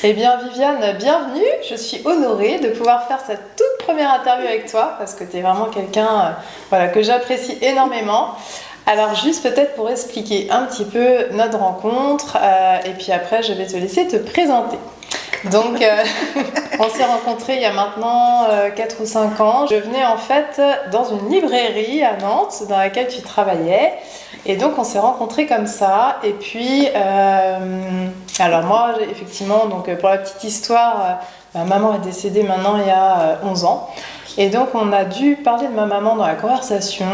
Eh bien Viviane, bienvenue. Je suis honorée de pouvoir faire cette toute première interview avec toi parce que tu es vraiment quelqu'un que j'apprécie énormément. Alors juste peut-être pour expliquer un petit peu notre rencontre et puis après je vais te laisser te présenter. Donc on s'est rencontrés il y a maintenant 4 ou 5 ans. Je venais en fait dans une librairie à Nantes dans laquelle tu travaillais. Et donc on s'est rencontrés comme ça. Et puis, alors moi effectivement, donc, pour la petite histoire, ma maman est décédée maintenant il y a 11 ans. Et donc on a dû parler de ma maman dans la conversation,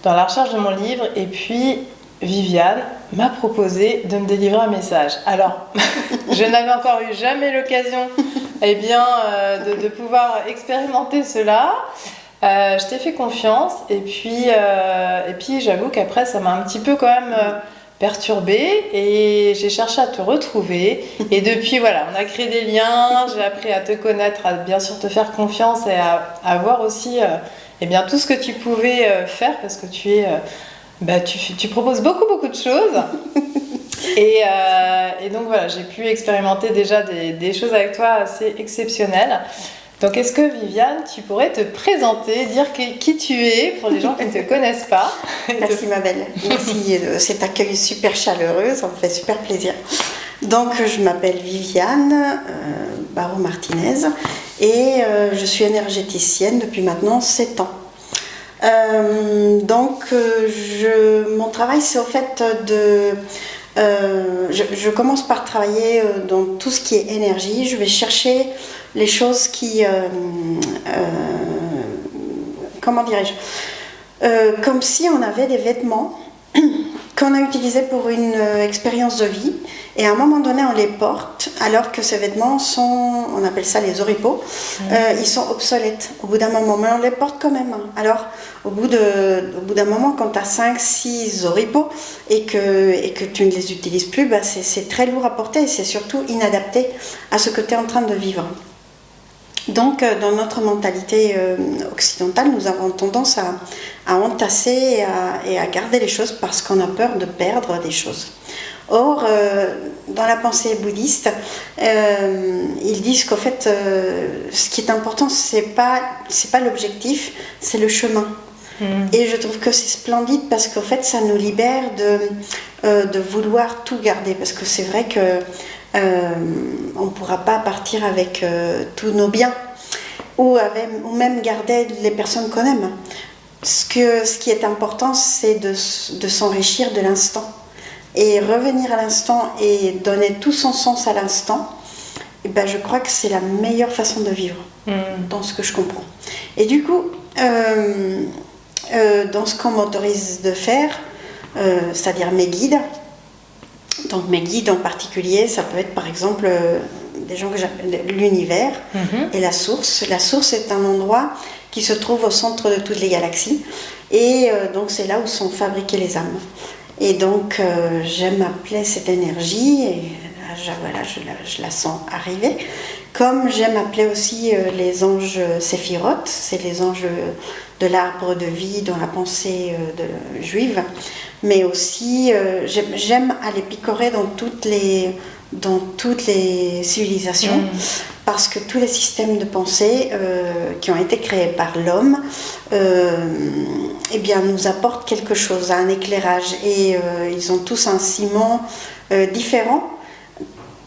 dans la recherche de mon livre. Et puis Viviane m'a proposé de me délivrer un message. Alors, je n'avais encore eu jamais l'occasion de pouvoir expérimenter cela. Je t'ai fait confiance et puis j'avoue qu'après ça m'a un petit peu quand même perturbée et j'ai cherché à te retrouver et depuis voilà on a créé des liens, j'ai appris à te connaître, à bien sûr te faire confiance et à voir aussi tout ce que tu pouvais faire parce que tu proposes beaucoup de choses et donc voilà j'ai pu expérimenter déjà des choses avec toi assez exceptionnelles. Donc, est-ce que Viviane, tu pourrais te présenter, dire qui tu es pour les gens qui ne te connaissent pas? Merci ma belle, merci de cet accueil super chaleureux, ça me fait super plaisir. Donc, je m'appelle Viviane Barraud-Martinez et je suis énergéticienne depuis maintenant 7 ans. Mon travail, c'est au fait je commence par travailler dans tout ce qui est énergie. Je vais chercher les choses qui... comment dirais-je comme si on avait des vêtements qu'on a utilisés pour une expérience de vie et à un moment donné on les porte alors que ces vêtements sont, on appelle ça les oripeaux, ils sont obsolètes au bout d'un moment, mais on les porte quand même. Alors au bout d'un moment quand tu as 5-6 oripeaux et que tu ne les utilises plus, c'est très lourd à porter et c'est surtout inadapté à ce que tu es en train de vivre. Donc, dans notre mentalité occidentale, nous avons tendance à entasser et à garder les choses parce qu'on a peur de perdre des choses. Or, dans la pensée bouddhiste, ils disent qu'en fait, ce qui est important, c'est pas l'objectif, c'est le chemin. Et je trouve que c'est splendide parce qu'en fait, ça nous libère de vouloir tout garder. Parce que c'est vrai que on ne pourra pas partir avec tous nos biens ou même garder les personnes qu'on aime. Ce qui est important, c'est de s'enrichir de l'instant et revenir à l'instant et donner tout son sens à l'instant. Et je crois que c'est la meilleure façon de vivre dans ce que je comprends. Et du coup, dans ce qu'on m'autorise de faire, c'est-à-dire mes guides. Donc mes guides en particulier, ça peut être par exemple des gens que j'appelle l'univers et la source. La source est un endroit qui se trouve au centre de toutes les galaxies et donc c'est là où sont fabriquées les âmes. Et donc j'aime appeler cette énergie, et là, je la sens arriver, comme j'aime appeler aussi les anges séphirotes, c'est les anges de l'arbre de vie dans la pensée juive. Mais aussi, j'aime aller picorer dans toutes les civilisations, parce que tous les systèmes de pensée qui ont été créés par l'homme nous apportent quelque chose, un éclairage, et ils ont tous un ciment différent,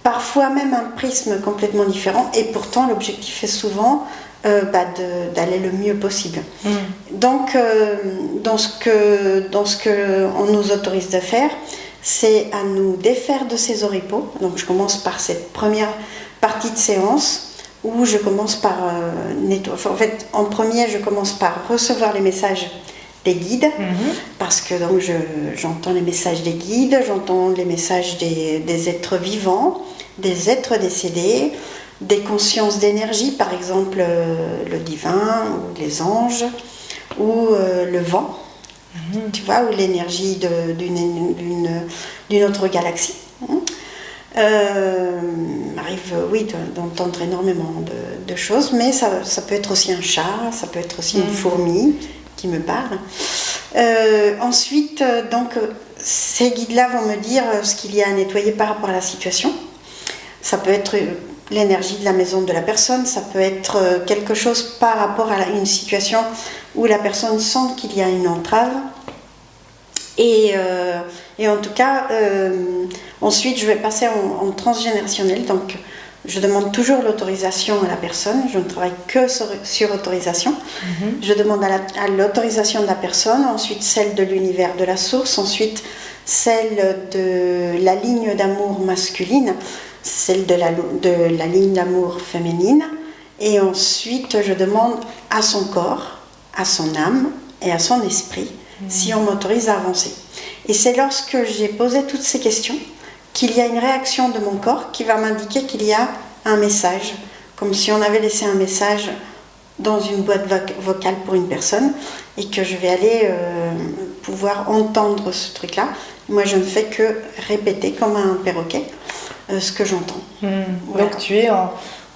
parfois même un prisme complètement différent, et pourtant l'objectif est souvent d'aller le mieux possible. Donc, dans ce que on nous autorise de faire, c'est à nous défaire de ces oripeaux. Donc, je commence par cette première partie de séance où je commence par nettoyer. En fait, en premier, je commence par recevoir les messages des guides, parce que donc j'entends les messages des guides, j'entends les messages des êtres vivants, des êtres décédés, des consciences d'énergie, par exemple le divin, ou les anges, ou le vent, tu vois, ou l'énergie d'une autre galaxie. M'arrive, oui, d'entendre énormément de choses, mais ça peut être aussi un chat, ça peut être aussi une fourmi qui me parle. Ensuite, donc, ces guides-là vont me dire ce qu'il y a à nettoyer par rapport à la situation. Ça peut être l'énergie de la maison de la personne, ça peut être quelque chose par rapport à une situation où la personne sent qu'il y a une entrave. Et en tout cas, ensuite je vais passer en transgénérationnel, donc je demande toujours l'autorisation à la personne, je ne travaille que sur autorisation. Je demande à l'autorisation de la personne, ensuite celle de l'univers de la source, ensuite celle de la ligne d'amour masculine, celle de la ligne d'amour féminine, et ensuite je demande à son corps, à son âme et à son esprit si on m'autorise à avancer. Et c'est lorsque j'ai posé toutes ces questions qu'il y a une réaction de mon corps qui va m'indiquer qu'il y a un message, comme si on avait laissé un message dans une boîte vocale pour une personne et que je vais aller pouvoir entendre ce truc-là. Moi, je ne fais que répéter comme un perroquet ce que j'entends. Voilà. Donc tu es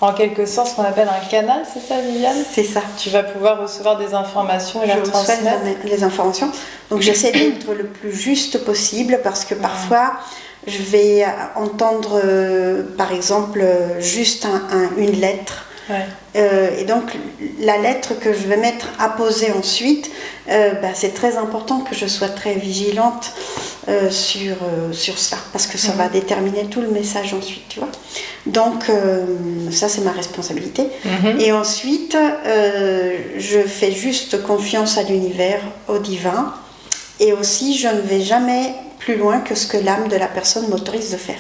en quelque sorte ce qu'on appelle un canal, c'est ça, Viviane? C'est ça. Tu vas pouvoir recevoir des informations et les transmettre. Les informations. Donc j'essaie d'être le plus juste possible parce que parfois je vais entendre par exemple juste une lettre. Et donc la lettre que je vais mettre à poser ensuite, c'est très important que je sois très vigilante sur ça parce que ça va déterminer tout le message ensuite, tu vois. Donc ça c'est ma responsabilité. Et ensuite je fais juste confiance à l'univers, au divin, et aussi je ne vais jamais plus loin que ce que l'âme de la personne m'autorise de faire.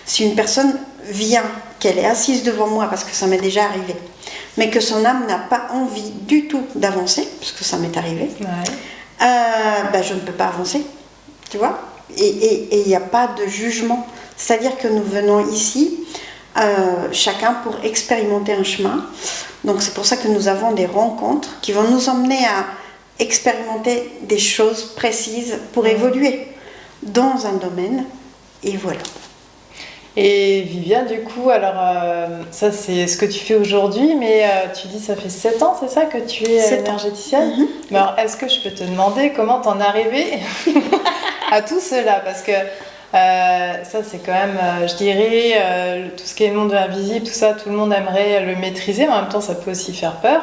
Si une personne vient, qu'elle est assise devant moi, parce que ça m'est déjà arrivé, mais que son âme n'a pas envie du tout d'avancer, parce que ça m'est arrivé, je ne peux pas avancer, tu vois. Et il n'y a pas de jugement. C'est-à-dire que nous venons ici, chacun pour expérimenter un chemin. Donc c'est pour ça que nous avons des rencontres qui vont nous emmener à expérimenter des choses précises pour évoluer dans un domaine. Et voilà. Et Viviane, du coup, alors ça c'est ce que tu fais aujourd'hui, mais tu dis ça fait 7 ans, c'est ça, que tu es énergéticienne? Mais alors, est-ce que je peux te demander comment t'en es arrivée à tout cela? Parce que ça c'est quand même, je dirais, tout ce qui est le monde de l'invisible, tout ça, tout le monde aimerait le maîtriser, mais en même temps ça peut aussi faire peur.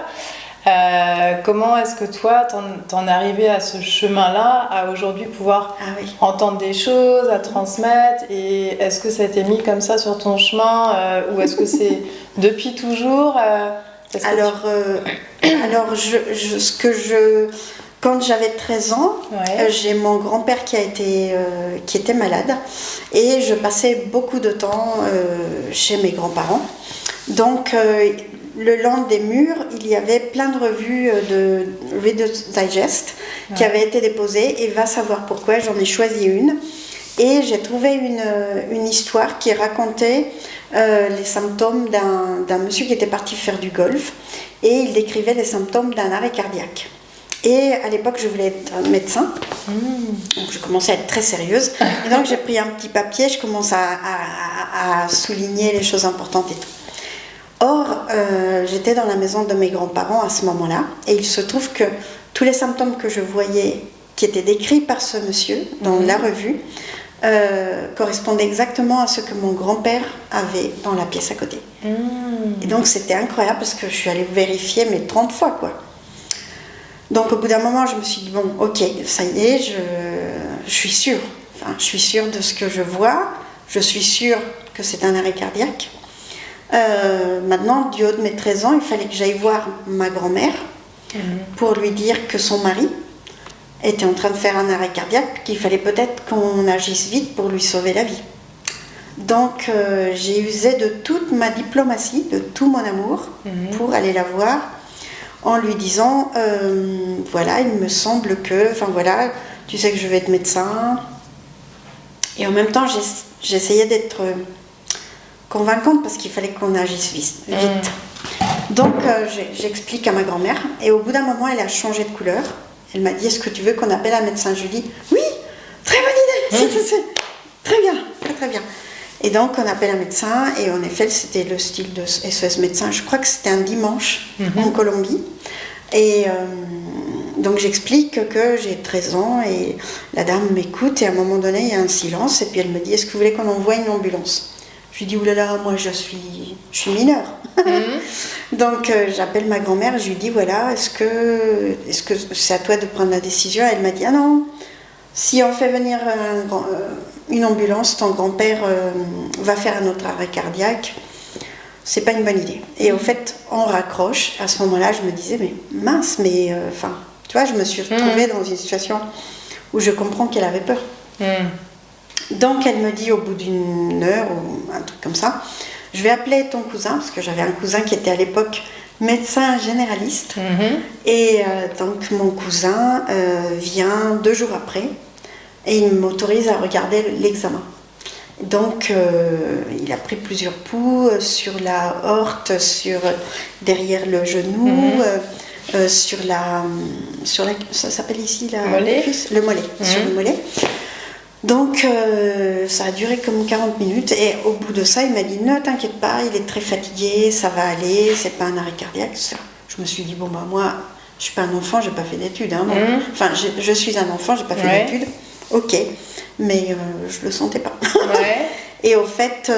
Comment est-ce que toi t'en es arrivé à ce chemin-là, à aujourd'hui pouvoir entendre des choses, à transmettre, et est-ce que ça a été mis comme ça sur ton chemin, ou est-ce que c'est depuis toujours quand j'avais 13 ans, j'ai mon grand-père qui était malade, et je passais beaucoup de temps chez mes grands-parents. Donc le long des murs, il y avait plein de revues de Reader's Digest qui avaient été déposées, et va savoir pourquoi, j'en ai choisi une. Et j'ai trouvé une histoire qui racontait les symptômes d'un monsieur qui était parti faire du golf, et il décrivait les symptômes d'un arrêt cardiaque. Et à l'époque, je voulais être médecin, donc je commençais à être très sérieuse. Et donc j'ai pris un petit papier, je commence à souligner les choses importantes et tout. Or, j'étais dans la maison de mes grands-parents à ce moment-là, et il se trouve que tous les symptômes que je voyais, qui étaient décrits par ce monsieur dans la revue, correspondaient exactement à ce que mon grand-père avait dans la pièce à côté. Et donc c'était incroyable parce que je suis allée vérifier 30 fois, quoi. Donc au bout d'un moment, je me suis dit, bon, ok, ça y est, je suis sûre. Enfin, je suis sûre de ce que je vois, je suis sûre que c'est un arrêt cardiaque. Maintenant, du haut de mes 13 ans, il fallait que j'aille voir ma grand-mère pour lui dire que son mari était en train de faire un arrêt cardiaque, qu'il fallait peut-être qu'on agisse vite pour lui sauver la vie. Donc j'ai usé de toute ma diplomatie, de tout mon amour pour aller la voir, en lui disant voilà, il me semble que, enfin voilà, tu sais que je vais être médecin. Et en même temps, j'essayais d'être convaincante parce qu'il fallait qu'on agisse vite. Donc j'explique à ma grand-mère, et au bout d'un moment, elle a changé de couleur. Elle m'a dit, est-ce que tu veux qu'on appelle un médecin? Je lui dis, oui, très bonne idée, c'est très bien, très bien. Et donc on appelle un médecin, et en effet c'était le style de SOS médecin. Je crois que c'était un dimanche en Colombie. Et donc j'explique que j'ai 13 ans, et la dame m'écoute, et à un moment donné il y a un silence, et puis elle me dit, est-ce que vous voulez qu'on envoie une ambulance? Je Je lui dis, oulala, moi je suis mineure. Donc j'appelle ma grand-mère et je lui dis, voilà, est-ce que c'est à toi de prendre la décision? Elle m'a dit, ah non, si on fait venir une ambulance, ton grand-père va faire un autre arrêt cardiaque. C'est pas une bonne idée. Et au fait, on raccroche. À ce moment-là, je me disais, mais mince, mais enfin, tu vois, je me suis retrouvée dans une situation où je comprends qu'elle avait peur. Donc, elle me dit au bout d'une heure ou un truc comme ça, je vais appeler ton cousin, parce que j'avais un cousin qui était à l'époque médecin généraliste. Et donc, mon cousin vient 2 jours après et il m'autorise à regarder l'examen. Donc, il a pris plusieurs pouls sur la aorte, derrière le genou, sur la ça s'appelle ici mollet. Le mollet, sur le mollet. Donc, ça a duré comme 40 minutes et au bout de ça, il m'a dit, ne t'inquiète pas, il est très fatigué, ça va aller, c'est pas un arrêt cardiaque. Je me suis dit, bon, bah moi, je suis pas un enfant, j'ai pas fait d'études. Hein, enfin, je suis un enfant, j'ai pas fait d'études. Ok, mais je le sentais pas. Et au fait,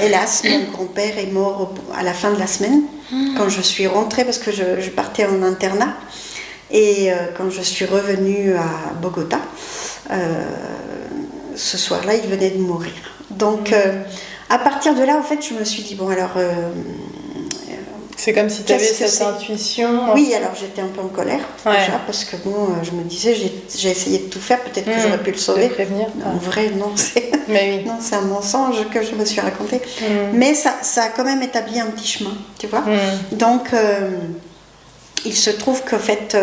hélas, mon grand-père est mort à la fin de la semaine, quand je suis rentrée, parce que je partais en internat. Et quand je suis revenue à Bogota, ce soir-là, il venait de mourir. Donc, à partir de là, en fait, je me suis dit, bon, alors... c'est comme si tu avais cette intuition. Oui, alors j'étais un peu en colère déjà, parce que bon, je me disais, j'ai essayé de tout faire, peut-être que j'aurais pu le sauver. De prévenir. En vrai, non, non, c'est un mensonge que je me suis raconté. Mais ça a quand même établi un petit chemin, tu vois. Donc, il se trouve qu'en fait,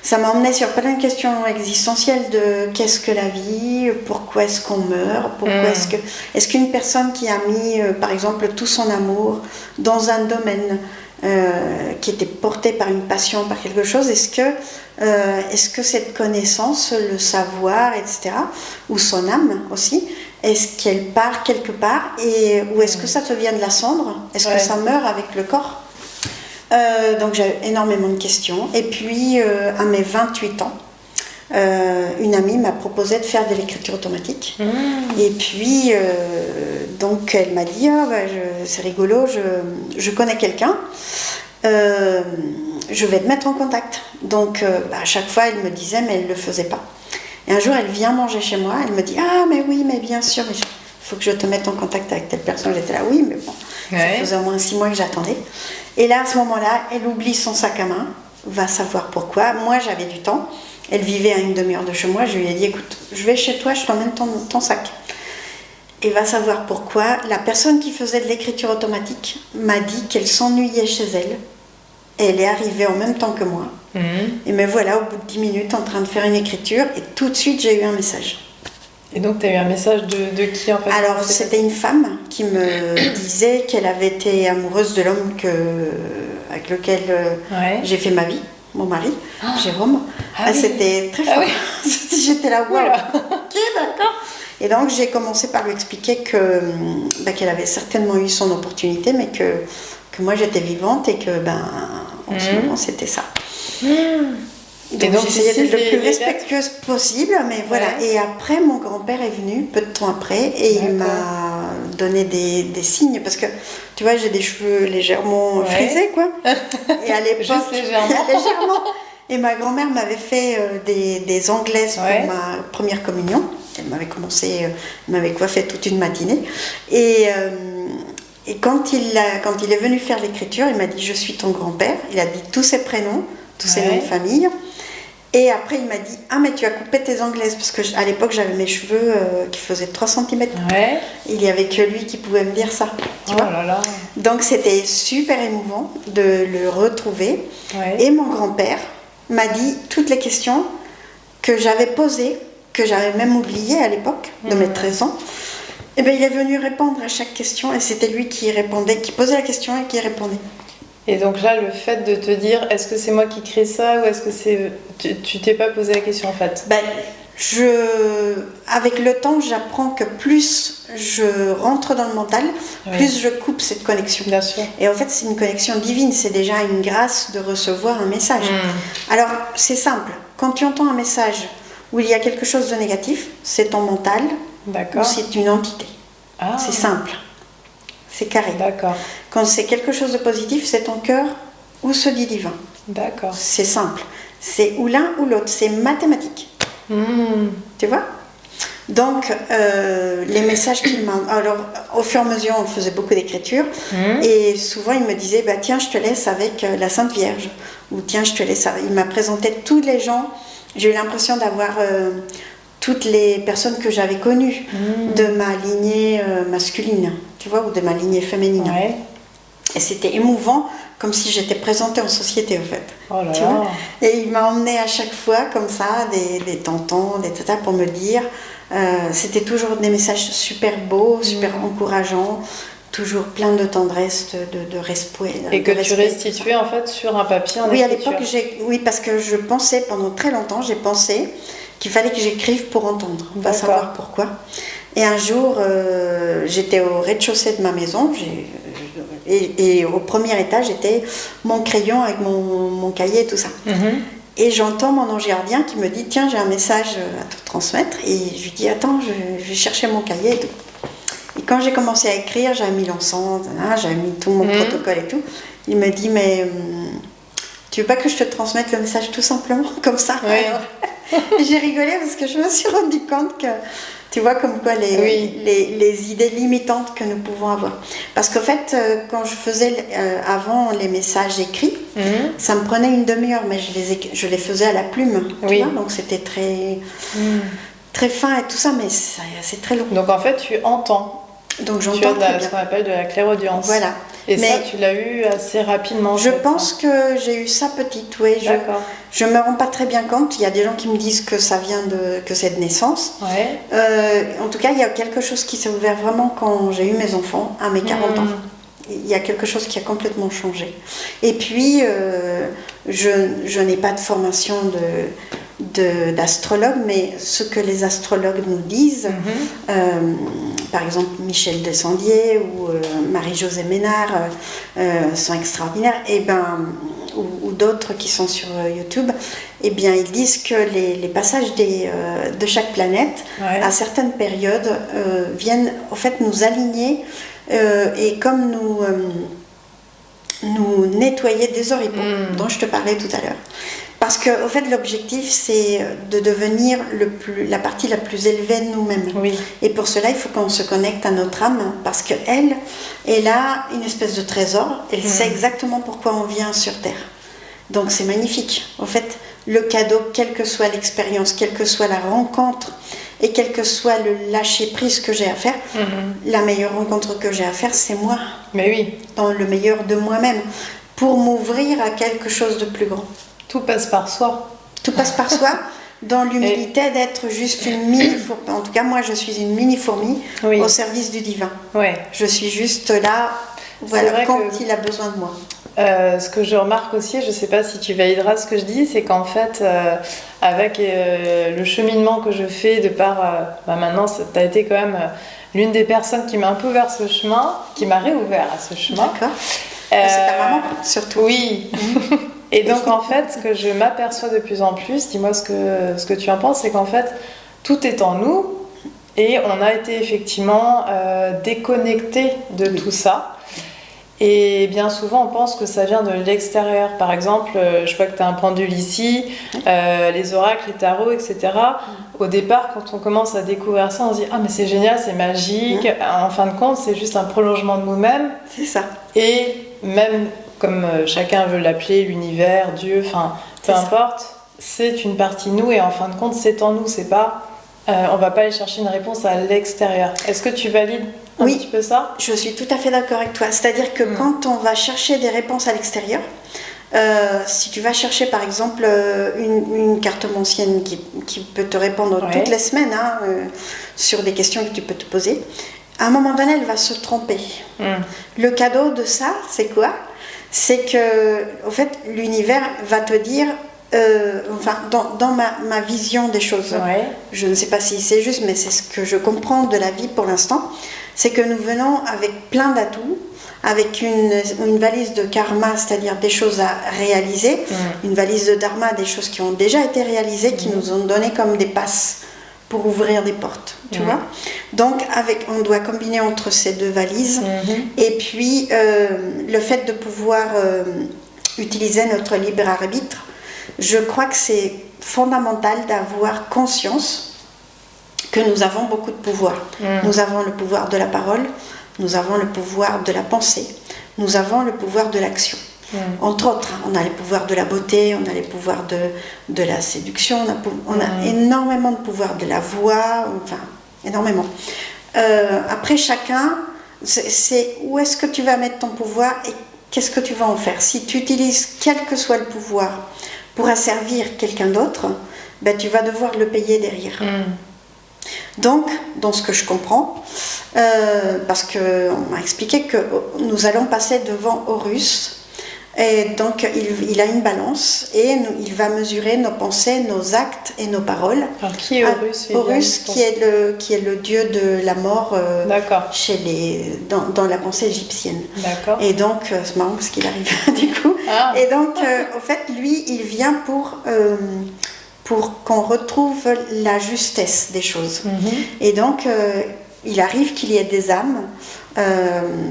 ça m'a emmené sur plein de questions existentielles de qu'est-ce que la vie, pourquoi est-ce qu'on meurt, pourquoi est-ce qu'une personne qui a mis, par exemple, tout son amour dans un domaine qui était porté par une passion, par quelque chose, est-ce que cette connaissance, le savoir, etc., ou son âme aussi, est-ce qu'elle part quelque part, ou est-ce que ça te vient de la cendre? Est-ce que ça meurt avec le corps? Donc j'ai énormément de questions. Et puis à mes 28 ans, une amie m'a proposé de faire de l'écriture automatique. Et puis donc elle m'a dit, c'est rigolo, je connais quelqu'un, je vais te mettre en contact. Donc à chaque fois elle me disait, mais elle ne le faisait pas. Et un jour elle vient manger chez moi, elle me dit, ah mais oui, mais bien sûr, mais faut que je te mette en contact avec telle personne. J'étais là, oui, mais bon, ça faisait au moins 6 mois que j'attendais. Et là, à ce moment-là, elle oublie son sac à main, va savoir pourquoi. Moi, j'avais du temps. Elle vivait à une demi-heure de chez moi. Je lui ai dit, écoute, je vais chez toi, je t'emmène ton sac. Et va savoir pourquoi. La personne qui faisait de l'écriture automatique m'a dit qu'elle s'ennuyait chez elle. Et elle est arrivée en même temps que moi. Et me voilà, au bout de 10 minutes, en train de faire une écriture. Et tout de suite, j'ai eu un message. Et donc, tu as eu un message de qui en fait? Alors, c'était une femme qui me disait qu'elle avait été amoureuse de l'homme avec lequel j'ai fait ma vie, mon mari, Jérôme. C'était très fort. J'étais là, waouh, ok, d'accord. Et donc, j'ai commencé par lui expliquer qu'elle avait certainement eu son opportunité, mais que moi, j'étais vivante et que, en ce moment, c'était ça. Donc j'essayais d'être le plus respectueuse possible, mais voilà. Et après, mon grand-père est venu, peu de temps après, et il m'a donné des signes, parce que, tu vois, j'ai des cheveux légèrement frisés, quoi. Et à l'époque... Juste légèrement. Et ma grand-mère m'avait fait des anglaises pour ma première communion. Elle m'avait coiffé toute une matinée. Et quand il est venu faire l'écriture, il m'a dit, je suis ton grand-père. Il a dit tous ses prénoms, tous ses noms de famille. Et après, il m'a dit, ah, mais tu as coupé tes anglaises, parce qu'à l'époque, j'avais mes cheveux qui faisaient 3 cm. Il n'y avait que lui qui pouvait me dire ça. Tu vois. Là là. Donc, c'était super émouvant de le retrouver. Et mon grand-père m'a dit toutes les questions que j'avais posées, que j'avais même oubliées à l'époque, de mes 13 ans. Et bien, il est venu répondre à chaque question, et c'était lui qui répondait, qui posait la question et qui répondait. Et donc là, le fait de te dire, est-ce que c'est moi qui crée ça ou est-ce que c'est... Tu t'es pas posé la question en fait? Avec le temps, j'apprends que plus je rentre dans le mental, plus je coupe cette connexion. Bien sûr. Et en fait, c'est une connexion divine, c'est déjà une grâce de recevoir un message. Alors, c'est simple, quand tu entends un message où il y a quelque chose de négatif, c'est ton mental ou c'est une entité. C'est simple. c'est carré. D'accord. Quand c'est quelque chose de positif, c'est ton cœur ou ceux du divin. D'accord. C'est simple. C'est ou l'un ou l'autre. C'est mathématique. Tu vois? Donc, les messages qu'il m'a... Alors, au fur et à mesure, on faisait beaucoup d'écriture. Et souvent, il me disait, bah, tiens, je te laisse avec la Sainte Vierge. Ou tiens, je te laisse avec... Il m'a présenté tous les gens. J'ai eu l'impression d'avoir toutes les personnes que j'avais connues de ma lignée masculine, tu vois, ou de ma lignée féminine. Ouais. Et c'était émouvant, comme si j'étais présentée en société, en fait. Oh là tu là. vois. Et il m'a emmené à chaque fois, comme ça, des tontons, des tatas, pour me dire... c'était toujours des messages super beaux, super encourageants, toujours plein de tendresse, de respect. Et que tu restituais en fait sur un papier en Oui, écriture. à l'époque, oui, parce que je pensais, pendant très longtemps, j'ai pensé qu'il fallait que j'écrive pour entendre, pas savoir pourquoi. Et un jour, j'étais au rez-de-chaussée de ma maison, et au premier étage, j'étais mon crayon avec mon cahier et tout ça. Et j'entends mon ange gardien qui me dit, tiens, j'ai un message à te transmettre. Et je lui dis, attends, je vais chercher mon cahier et tout. Et quand j'ai commencé à écrire, j'avais mis l'encens, j'avais mis tout mon protocole et tout. Il me dit, mais tu veux pas que je te transmette le message tout simplement, comme ça? Et j'ai rigolé parce que je me suis rendu compte que, tu vois, comme quoi les idées limitantes que nous pouvons avoir. Parce qu'en fait, quand je faisais avant les messages écrits, ça me prenait une demi-heure, mais je les faisais à la plume. Tu vois, donc c'était très, très fin et tout ça, mais c'est très long. Donc en fait, tu entends. Donc j'entends ce qu'on appelle de la clairaudience. Voilà. Et mais ça, tu l'as eu assez rapidement. Je pense que j'ai eu ça petite, oui. D'accord. Je me rends pas très bien compte. Il y a des gens qui me disent que ça vient que c'est de naissance. En tout cas, il y a quelque chose qui s'est ouvert vraiment quand j'ai eu mes enfants, à mes 40 ans. Il y a quelque chose qui a complètement changé. Et puis, je n'ai pas de formation d'astrologue, mais ce que les astrologues nous disent, par exemple Michel Descendier ou Marie-Josée Ménard sont extraordinaires, ou d'autres qui sont sur YouTube, ils disent que les passages de chaque planète à certaines périodes viennent en fait nous aligner et comme nous nettoyer des oripeaux dont je te parlais tout à l'heure. Parce que, au fait, l'objectif, c'est de devenir la partie la plus élevée de nous-mêmes. Et pour cela, il faut qu'on se connecte à notre âme, parce qu'elle a une espèce de trésor. Elle sait exactement pourquoi on vient sur Terre. Donc, c'est magnifique. En fait, le cadeau, quelle que soit l'expérience, quelle que soit la rencontre, et quel que soit le lâcher-prise que j'ai à faire, la meilleure rencontre que j'ai à faire, c'est moi. Mais oui. Dans le meilleur de moi-même, pour m'ouvrir à quelque chose de plus grand. Tout passe par soi. Tout passe par soi, dans l'humilité d'être juste une mini-fourmi. En tout cas, moi, je suis une mini-fourmi au service du divin. Je suis juste là, quand il a besoin de moi. Ce que je remarque aussi, je ne sais pas si tu valideras ce que je dis, c'est qu'en fait, avec le cheminement que je fais de par... maintenant, tu as été quand même l'une des personnes qui m'a un peu ouvert ce chemin, qui m'a réouvert à ce chemin. D'accord. C'est ta maman, surtout. Oui. Et donc en fait, ce que je m'aperçois de plus en plus, dis-moi ce que tu en penses, c'est qu'en fait, tout est en nous et on a été effectivement déconnecté de tout ça. Et bien souvent, on pense que ça vient de l'extérieur. Par exemple, je vois que tu as un pendule ici, les oracles, les tarots, etc. Au départ, quand on commence à découvrir ça, on se dit « Ah, mais c'est génial, c'est magique !» En fin de compte, c'est juste un prolongement de nous-mêmes. C'est ça. Et même... comme chacun veut l'appeler, l'univers, Dieu, enfin, peu importe, c'est une partie de nous et en fin de compte, c'est en nous, c'est pas... on va pas aller chercher une réponse à l'extérieur. Est-ce que tu valides un petit peu ça? Je suis tout à fait d'accord avec toi. C'est-à-dire que quand on va chercher des réponses à l'extérieur, si tu vas chercher par exemple une cartomancienne qui peut te répondre toutes les semaines sur des questions que tu peux te poser, à un moment donné, elle va se tromper. Le cadeau de ça, c'est quoi? C'est que, en fait, l'univers va te dire, dans ma vision des choses, je ne sais pas si c'est juste, mais c'est ce que je comprends de la vie pour l'instant, c'est que nous venons avec plein d'atouts, avec une valise de karma, c'est-à-dire des choses à réaliser, une valise de dharma, des choses qui ont déjà été réalisées, qui nous ont donné comme des passes pour ouvrir des portes, tu vois. Donc, on doit combiner entre ces deux valises. Et puis, le fait de pouvoir utiliser notre libre arbitre, je crois que c'est fondamental d'avoir conscience que nous avons beaucoup de pouvoir. Nous avons le pouvoir de la parole, nous avons le pouvoir de la pensée, nous avons le pouvoir de l'action. Entre autres, on a les pouvoirs de la beauté, on a les pouvoirs de la séduction, on a énormément de pouvoirs de la voix, enfin, énormément. Après, chacun, c'est où est-ce que tu vas mettre ton pouvoir et qu'est-ce que tu vas en faire. Si tu utilises quel que soit le pouvoir pour asservir quelqu'un d'autre, ben, tu vas devoir le payer derrière. Donc, dans ce que je comprends, parce qu'on m'a expliqué que nous allons passer devant Horus, et donc il a une balance et il va mesurer nos pensées, nos actes et nos paroles. Alors qui est Horus? Horus qui est le dieu de la mort dans la pensée égyptienne. D'accord. Et donc, c'est marrant parce qu'il arrive du coup. Et donc, en fait, lui, il vient pour qu'on retrouve la justesse des choses. Et donc, il arrive qu'il y ait des âmes.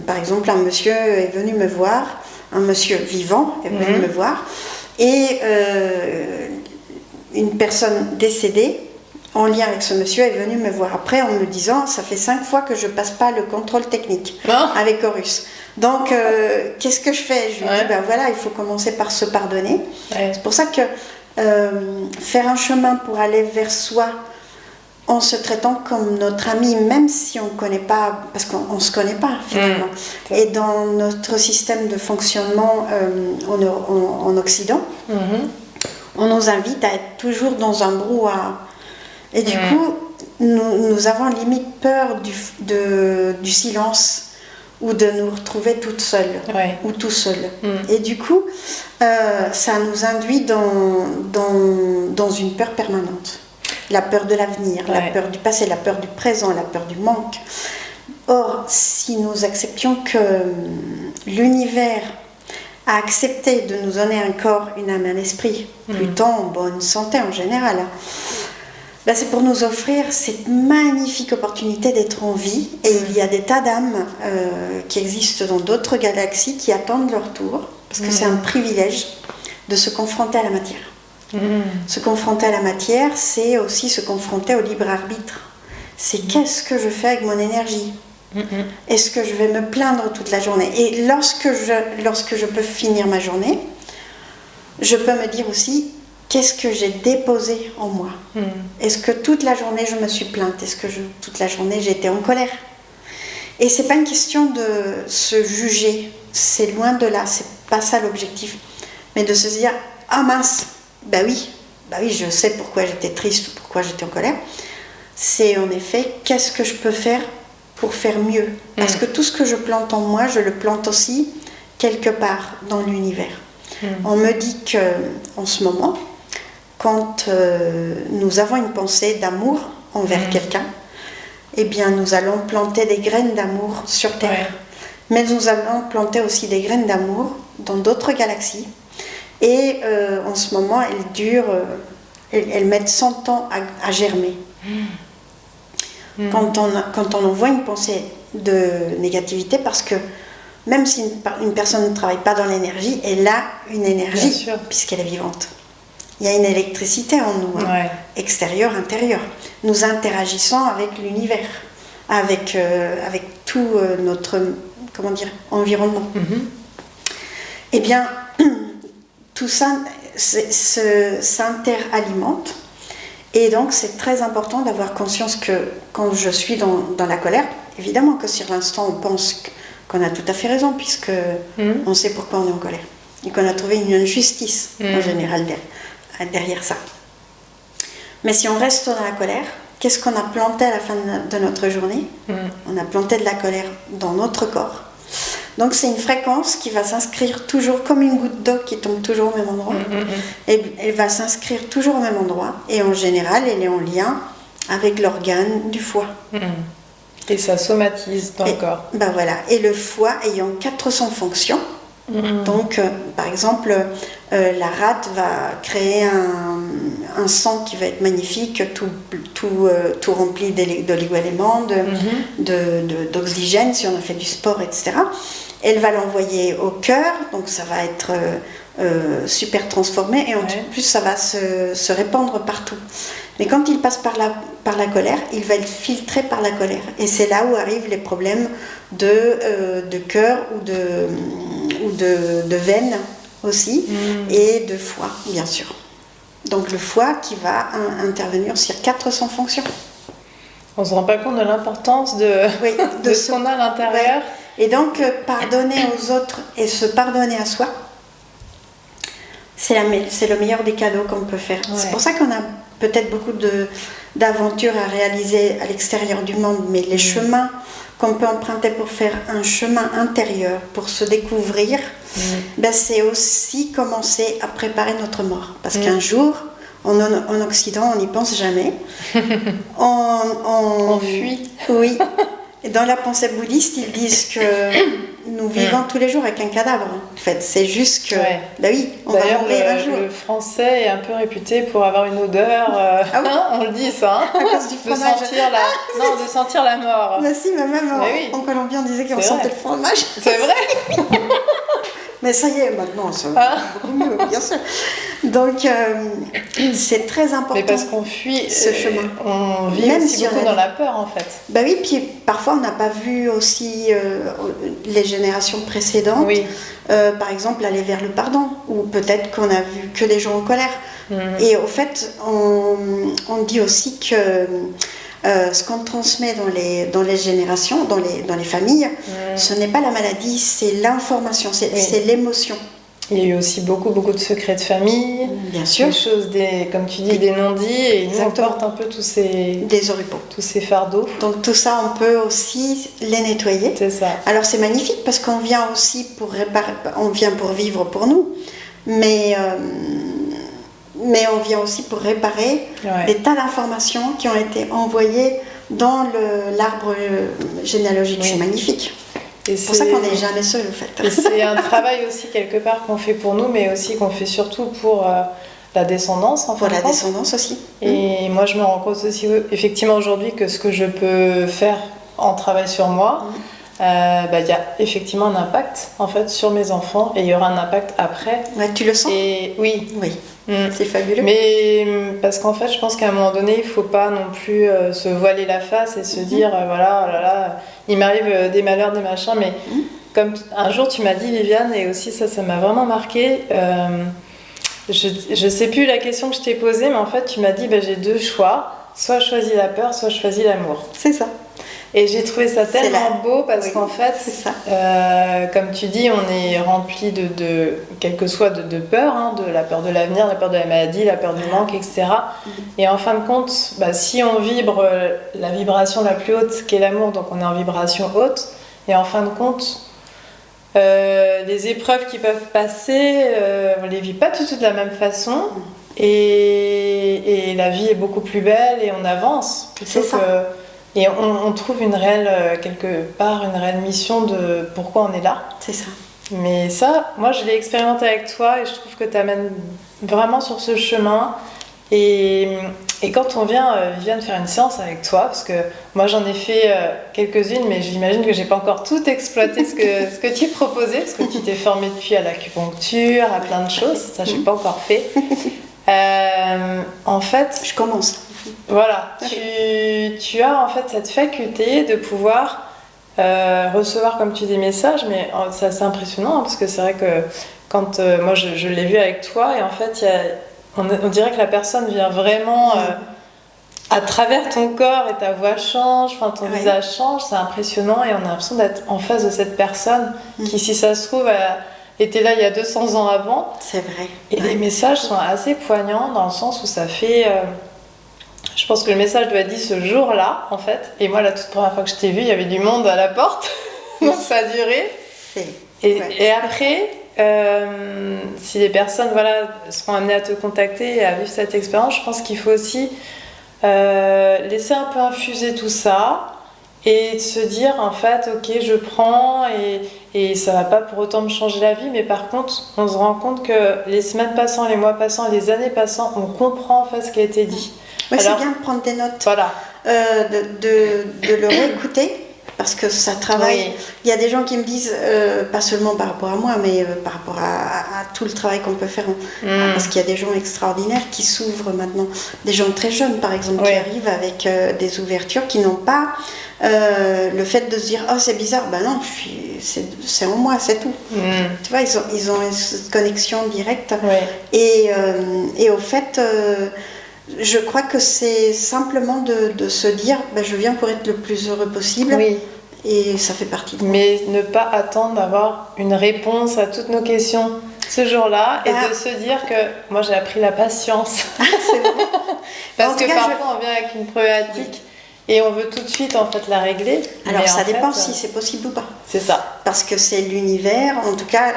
Par exemple, un monsieur est venu me voir, un monsieur vivant est venu me voir, et une personne décédée en lien avec ce monsieur est venue me voir après en me disant « ça fait 5 fois que je passe pas le contrôle technique avec Horus ». Donc, qu'est-ce que je fais? Je lui dis « ben voilà, il faut commencer par se pardonner ». C'est pour ça que faire un chemin pour aller vers soi en se traitant comme notre ami, même si on ne connaît pas, parce qu'on ne se connaît pas finalement. Et dans notre système de fonctionnement en Occident, on nous invite à être toujours dans un brouhaha. Et du coup, nous avons limite peur du silence ou de nous retrouver toute seule ou tout seul. Et du coup, ça nous induit dans une peur permanente. La peur de l'avenir, la peur du passé, la peur du présent, la peur du manque. Or, si nous acceptions que l'univers a accepté de nous donner un corps, une âme, un esprit, plutôt en bonne santé en général, ben c'est pour nous offrir cette magnifique opportunité d'être en vie. Et il y a des tas d'âmes qui existent dans d'autres galaxies qui attendent leur tour, parce que c'est un privilège de se confronter à la matière. Se confronter à la matière, c'est aussi se confronter au libre arbitre. C'est qu'est-ce que je fais avec mon énergie? Est-ce que je vais me plaindre toute la journée? Et lorsque je peux finir ma journée, je peux me dire aussi qu'est-ce que j'ai déposé en moi? Est-ce que toute la journée je me suis plainte? Est-ce que toute la journée j'ai été en colère? Et c'est pas une question de se juger, c'est loin de là, c'est pas ça l'objectif, mais de se dire ah mince, bah oui, je sais pourquoi j'étais triste ou pourquoi j'étais en colère. C'est en effet, qu'est-ce que je peux faire pour faire mieux? Parce que tout ce que je plante en moi, je le plante aussi quelque part dans l'univers. On me dit qu'en ce moment, quand nous avons une pensée d'amour envers quelqu'un, eh bien nous allons planter des graines d'amour sur Terre. Mais nous allons planter aussi des graines d'amour dans d'autres galaxies. Et en ce moment, elles mettent 100 ans à germer. Quand on envoie une pensée de négativité, parce que même si une personne ne travaille pas dans l'énergie, elle a une énergie, puisqu'elle est vivante. Il y a une électricité en nous, extérieure, intérieure. Nous interagissons avec l'univers, avec tout notre environnement. Eh bien, tout ça s'interalimente. Et donc, c'est très important d'avoir conscience que quand je suis dans la colère, évidemment que sur l'instant, on pense qu'on a tout à fait raison, puisque on sait pourquoi on est en colère. Et qu'on a trouvé une injustice, en général, derrière ça. Mais si on reste dans la colère, qu'est-ce qu'on a planté à la fin de notre journée? On a planté de la colère dans notre corps. Donc c'est une fréquence qui va s'inscrire toujours comme une goutte d'eau qui tombe toujours au même endroit. Et elle va s'inscrire toujours au même endroit. Et en général, elle est en lien avec l'organe du foie. Et ça somatise dans le corps. Ben voilà. Et le foie ayant 400 fonctions, Donc, par exemple, la rate va créer un sang qui va être magnifique, tout rempli d'oligo-éléments, d'oxygène, si on a fait du sport, etc. Elle va l'envoyer au cœur, donc ça va être super transformé, et en plus ça va se répandre partout. Mais quand il passe par la colère, il va être filtré par la colère. Et c'est là où arrivent les problèmes de cœur ou de veine aussi, et de foie, bien sûr. Donc le foie qui va intervenir sur 400 fonctions. On ne se rend pas compte de l'importance de ce qu'on a à l'intérieur. Ouais. Et donc pardonner aux autres et se pardonner à soi, c'est le meilleur des cadeaux qu'on peut faire. Ouais. C'est pour ça qu'on a peut-être beaucoup d'aventures à réaliser à l'extérieur du monde, mais les chemins qu'on peut emprunter pour faire un chemin intérieur, pour se découvrir, c'est aussi commencer à préparer notre mort. Parce qu'un jour, en Occident, on n'y pense jamais. On fuit. Oui. Et dans la pensée bouddhiste, ils disent que nous vivons tous les jours avec un cadavre. En fait, c'est juste que, on va mourir un jour. Le français est un peu réputé pour avoir une odeur. On le dit ça. À cause du fromage. De sentir la mort. Mais si, mais même en Colombie, on disait qu'on sentait le fromage. C'est vrai. Mais ça y est, maintenant, ça va beaucoup mieux, bien sûr. Donc, c'est très important. Mais parce qu'on fuit ce chemin. On vit même aussi beaucoup dans la peur, en fait. Bah oui, puis parfois, on n'a pas vu aussi les générations précédentes. Oui. Par exemple, aller vers le pardon. Ou peut-être qu'on a vu que les gens en colère. Et au fait, on dit aussi que ce qu'on transmet dans les générations, dans les familles, ce n'est pas la maladie, c'est l'information, c'est l'émotion. Il y a eu aussi beaucoup de secrets de famille, bien sûr, des choses, comme tu dis, des non-dits, et nous on porte un peu tous ces fardeaux. Donc tout ça, on peut aussi les nettoyer. C'est ça. Alors c'est magnifique parce qu'on vient aussi pour réparer, on vient pour vivre pour nous, mais on vient aussi pour réparer des tas d'informations qui ont été envoyées dans l'arbre généalogique. C'est magnifique. C'est pour ça qu'on n'est jamais seul, en fait. Et c'est un travail aussi, quelque part, qu'on fait pour nous, mais aussi qu'on fait surtout pour la descendance. Pour la descendance aussi. Et moi, je me rends compte aussi, effectivement, aujourd'hui, que ce que je peux faire en travail sur moi, y a effectivement un impact, en fait, sur mes enfants, et il y aura un impact après. Ouais, tu le sens ? Et oui. C'est fabuleux. Mais parce qu'en fait, je pense qu'à un moment donné, il ne faut pas non plus se voiler la face et se dire, voilà, oh là là, il m'arrive des malheurs, des machins. Mais comme un jour, tu m'as dit, Viviane, et aussi ça m'a vraiment marqué, je ne sais plus la question que je t'ai posée, mais en fait, tu m'as dit, j'ai deux choix. Soit je choisis la peur, soit je choisis l'amour. C'est ça. Et j'ai trouvé ça tellement beau parce qu'en fait, comme tu dis, on est rempli de quel que soit de peur, de la peur de l'avenir, la peur de la maladie, la peur du manque, etc. Et en fin de compte, si on vibre la vibration la plus haute qui est l'amour, donc on est en vibration haute, et en fin de compte, les épreuves qui peuvent passer, on ne les vit pas tout de la même façon. Et la vie est beaucoup plus belle et on avance. C'est ça. Et on trouve quelque part une réelle mission de pourquoi on est là. C'est ça. Mais ça, moi je l'ai expérimenté avec toi et je trouve que tu amènes vraiment sur ce chemin. Et quand on vient faire une séance avec toi, parce que moi j'en ai fait quelques-unes, mais j'imagine que j'ai pas encore tout exploité ce que tu proposais, parce que tu t'es formée depuis à l'acupuncture, à plein de choses, ça j'ai pas encore fait. En fait, je commence. Voilà, tu as en fait cette faculté de pouvoir recevoir, comme tu dis, des messages, mais c'est assez impressionnant, parce que c'est vrai que quand moi je l'ai vu avec toi, et en fait on dirait que la personne vient vraiment à travers ton corps, et ta voix change, ton visage change, c'est impressionnant, et on a l'impression d'être en face de cette personne qui, si ça se trouve, était là il y a 200 ans avant. C'est vrai. Et les messages sont assez poignants, dans le sens où ça fait... je pense que le message doit être dit ce jour-là, en fait. Et moi, la toute première fois que je t'ai vue, il y avait du monde à la porte. Donc ça a duré. Et après, si les personnes seront amenées à te contacter et à vivre cette expérience, je pense qu'il faut aussi laisser un peu infuser tout ça et de se dire en fait, ok, je prends et ça va pas pour autant me changer la vie, mais par contre, on se rend compte que les semaines passant, les mois passant, les années passant, on comprend en fait ce qui a été dit. Oui, c'est Alors, bien de prendre des notes, voilà. de le réécouter, parce que ça travaille. Oui. Il y a des gens qui me disent, pas seulement par rapport à moi, mais par rapport à tout le travail qu'on peut faire, parce qu'il y a des gens extraordinaires qui s'ouvrent maintenant, des gens très jeunes par exemple, qui arrivent avec des ouvertures, qui n'ont pas le fait de se dire, oh c'est bizarre, ben non, c'est en moi, c'est tout. Tu vois, ils ont une connexion directe. Et au fait, je crois que c'est simplement de se dire, ben, je viens pour être le plus heureux possible. Oui. Et ça fait partie de moi. Mais ne pas attendre d'avoir une réponse à toutes nos questions ce jour-là et de se dire que moi j'ai appris la patience. C'est vrai. Parce que parfois on vient avec une problématique et on veut tout de suite en fait la régler. Alors ça dépend si c'est possible ou pas. C'est ça. Parce que c'est l'univers, en tout cas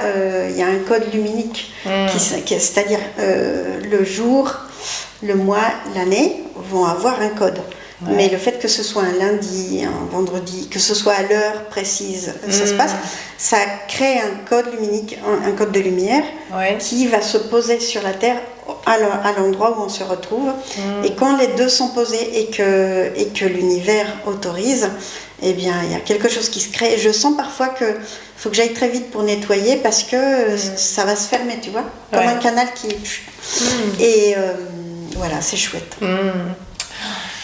il y a un code luminique, c'est-à-dire le jour, le mois, l'année vont avoir un code. Ouais. Mais le fait que ce soit un lundi, un vendredi, que ce soit à l'heure précise, ça se passe, ça crée un code luminique, un code de lumière qui va se poser sur la Terre à l'endroit où on se retrouve. Et quand les deux sont posés et que l'univers autorise, eh bien, il y a quelque chose qui se crée. Et je sens parfois qu'il faut que j'aille très vite pour nettoyer parce que ça va se fermer, tu vois, comme un canal qui... Et voilà, c'est chouette.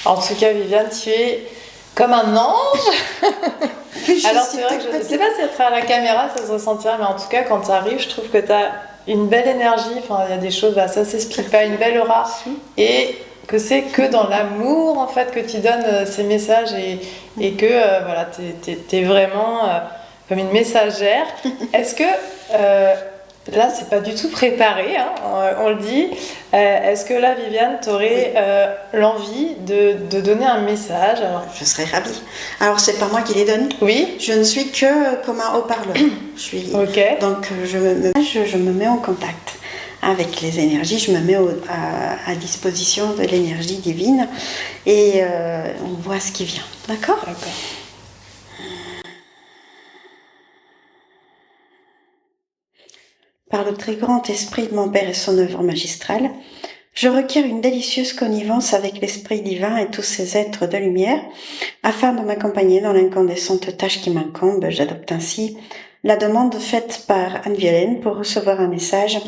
En tout cas, Viviane, tu es comme un ange. Alors, c'est vrai que je ne sais pas si à travers la caméra ça se ressentira, mais en tout cas, quand tu arrives, je trouve que tu as une belle énergie. Enfin, il y a des choses, ça s'explique pas, une belle aura. Et que c'est que dans l'amour, en fait, que tu donnes ces messages et que, voilà, tu es vraiment comme une messagère. Est-ce que... là, c'est pas du tout préparé, hein, on le dit. Est-ce que là, Viviane, tu aurais l'envie de donner un message? Je serais ravie. Alors, c'est pas moi qui les donne. Oui. Je ne suis que comme un haut-parleur. Donc, je me mets en contact avec les énergies. Je me mets à disposition de l'énergie divine et on voit ce qui vient. D'accord ? D'accord. Par le très grand esprit de mon Père et son œuvre magistrale, je requiers une délicieuse connivence avec l'Esprit divin et tous ces êtres de lumière, afin de m'accompagner dans l'incandescente tâche qui m'incombe. J'adopte ainsi la demande faite par Anne-Violaine pour recevoir un message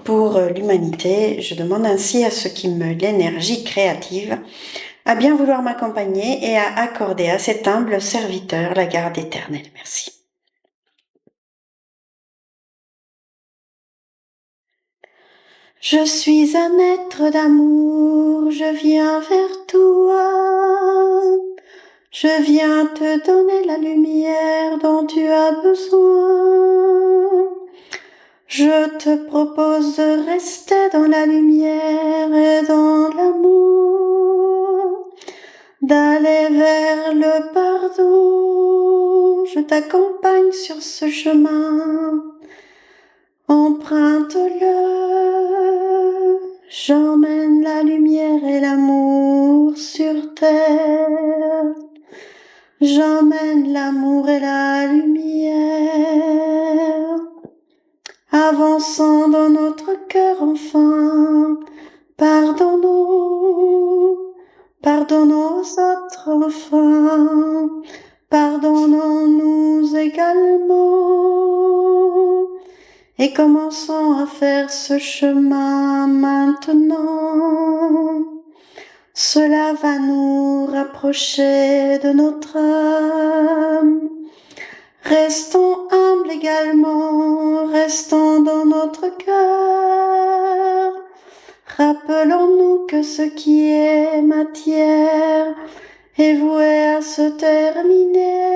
pour l'humanité. Je demande ainsi à ce qui me l'énergie créative à bien vouloir m'accompagner et à accorder à cet humble serviteur la garde éternelle. Merci. Je suis un être d'amour, je viens vers toi. Je viens te donner la lumière dont tu as besoin. Je te propose de rester dans la lumière et dans l'amour, d'aller vers le pardon. Je t'accompagne sur ce chemin. Emprunte-le, j'emmène la lumière et l'amour sur terre. J'emmène l'amour et la lumière, avançant dans notre cœur enfin. Pardonnons aux autres enfin. Pardonnons-nous également. Et commençons à faire ce chemin maintenant. Cela va nous rapprocher de notre âme. Restons humbles également, restons dans notre cœur. Rappelons-nous que ce qui est matière est voué à se terminer.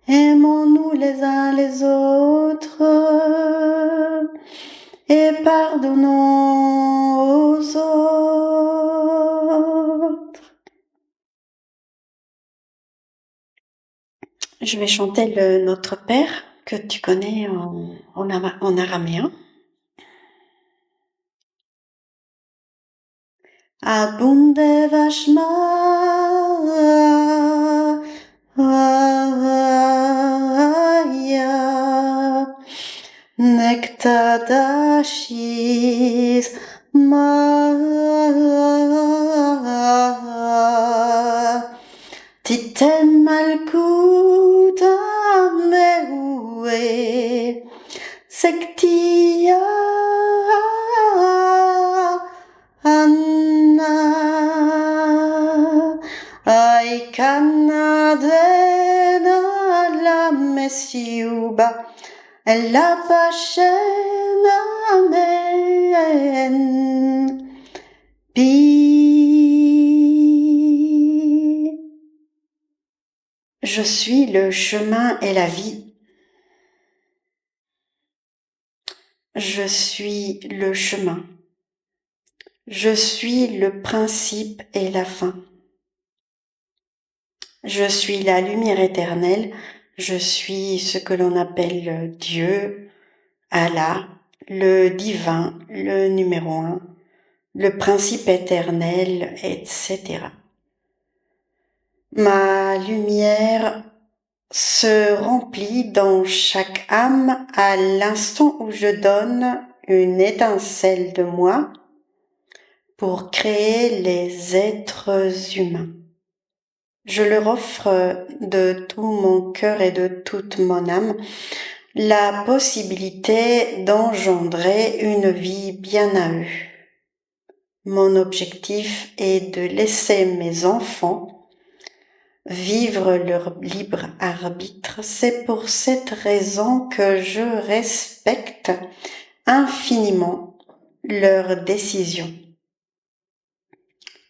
Aimons-nous les uns les autres et pardonnons aux autres. Je vais chanter le Notre Père que tu connais en araméen. Abunde vashma ya Nektadashis ma Titen malkuta meue Sektia Anna Aikana dena la mesiuba La pachena men Pi. Je suis le chemin et la vie. Je suis le chemin. Je suis le principe et la fin. Je suis la lumière éternelle. Je suis ce que l'on appelle Dieu, Allah, le divin, le numéro 1, le principe éternel, etc. Ma lumière se remplit dans chaque âme à l'instant où je donne une étincelle de moi pour créer les êtres humains. Je leur offre de tout mon cœur et de toute mon âme la possibilité d'engendrer une vie bien à eux. Mon objectif est de laisser mes enfants vivre leur libre arbitre. C'est pour cette raison que je respecte infiniment leurs décisions.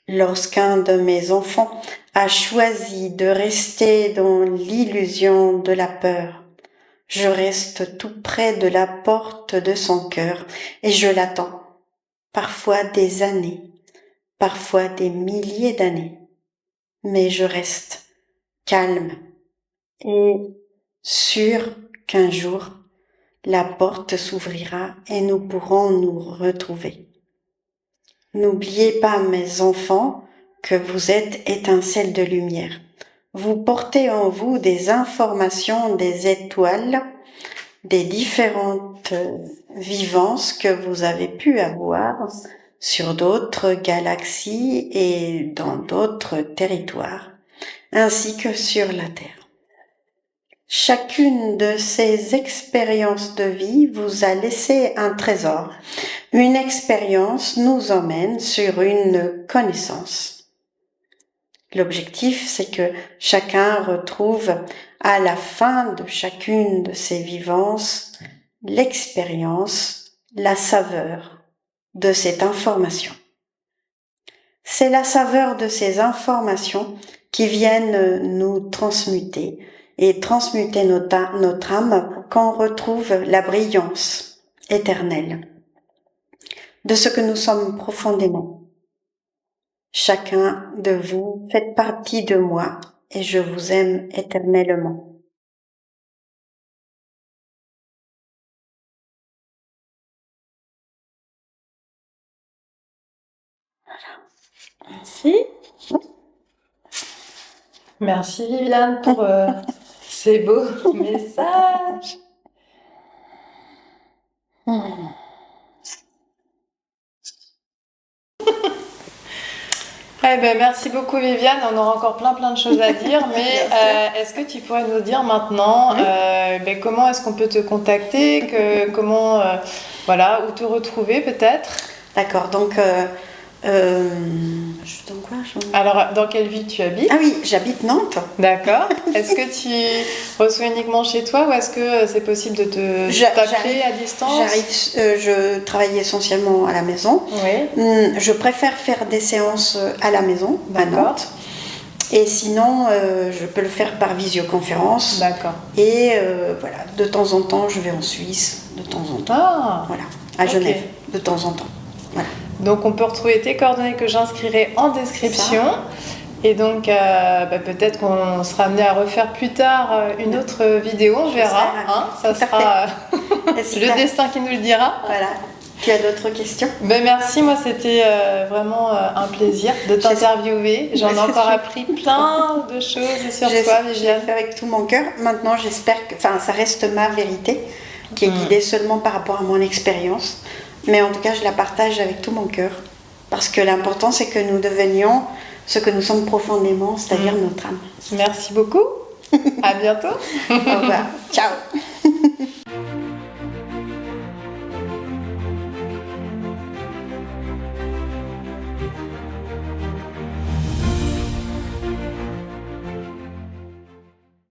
Lorsqu'un de mes enfants a choisi de rester dans l'illusion de la peur, je reste tout près de la porte de son cœur et je l'attends, parfois des années, parfois des milliers d'années, mais je reste calme et sûr qu'un jour, la porte s'ouvrira et nous pourrons nous retrouver. N'oubliez pas, mes enfants, que vous êtes étincelles de lumière. Vous portez en vous des informations des étoiles, des différentes vivances que vous avez pu avoir sur d'autres galaxies et dans d'autres territoires, ainsi que sur la Terre. Chacune de ces expériences de vie vous a laissé un trésor. Une expérience nous emmène sur une connaissance. L'objectif, c'est que chacun retrouve à la fin de chacune de ces vivances l'expérience, la saveur de cette information. C'est la saveur de ces informations qui viennent nous transmuter et transmuter notre âme pour qu'on retrouve la brillance éternelle de ce que nous sommes profondément. Chacun de vous fait partie de moi et je vous aime éternellement. Merci. Merci Viviane pour ces beaux messages. Eh ben, merci beaucoup Viviane, on aura encore plein de choses à dire, mais est-ce que tu pourrais nous dire maintenant comment est-ce qu'on peut te contacter, comment, voilà, où te retrouver peut-être? D'accord, donc alors, dans quelle ville tu habites? Ah oui, j'habite Nantes. D'accord. Est-ce que tu reçois uniquement chez toi ou est-ce que c'est possible de t'appeler à distance? Je travaille essentiellement à la maison. Oui. Je préfère faire des séances à la maison, à Nantes. Et sinon, je peux le faire par visioconférence. D'accord. Et voilà, de temps en temps, je vais en Suisse, de temps en temps. Ah. Voilà, à Genève, de temps en temps. Voilà. Donc on peut retrouver tes coordonnées que j'inscrirai en description. Et donc peut-être qu'on sera amené à refaire plus tard une autre vidéo, on verra. Ça sera le destin qui nous le dira. Voilà. Tu as d'autres questions? Ben merci, moi c'était vraiment un plaisir de t'interviewer. J'en ai encore appris plein de choses sur toi, Je l'ai Viviane. fait avec tout mon cœur. Maintenant, j'espère que ça reste ma vérité, qui est guidée seulement par rapport à mon expérience. Mais en tout cas, je la partage avec tout mon cœur. Parce que l'important, c'est que nous devenions ce que nous sommes profondément, c'est-à-dire notre âme. Merci beaucoup. À bientôt. Au revoir. Ciao.